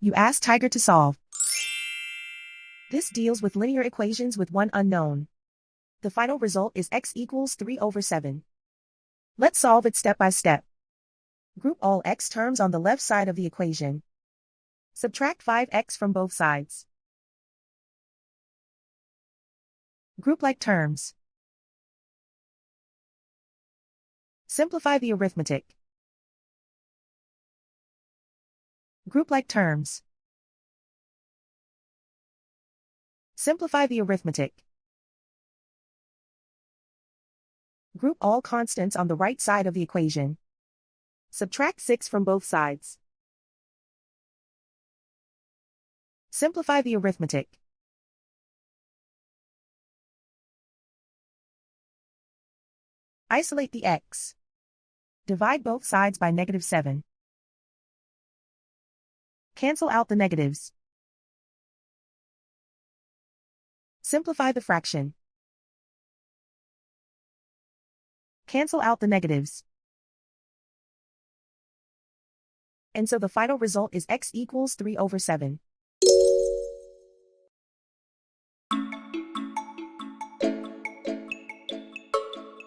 You ask Tiger to solve. This deals with linear equations with one unknown. The final result is x equals 3/7. Let's solve it step by step. Group all x terms on the left side of the equation. Subtract 5x from both sides. Group like terms. Simplify the arithmetic. Group like terms. Simplify the arithmetic. Group all constants on the right side of the equation. Subtract 6 from both sides. Simplify the arithmetic. Isolate the x. Divide both sides by -7. Cancel out the negatives. Simplify the fraction. Cancel out the negatives. And so the final result is x equals 3/7.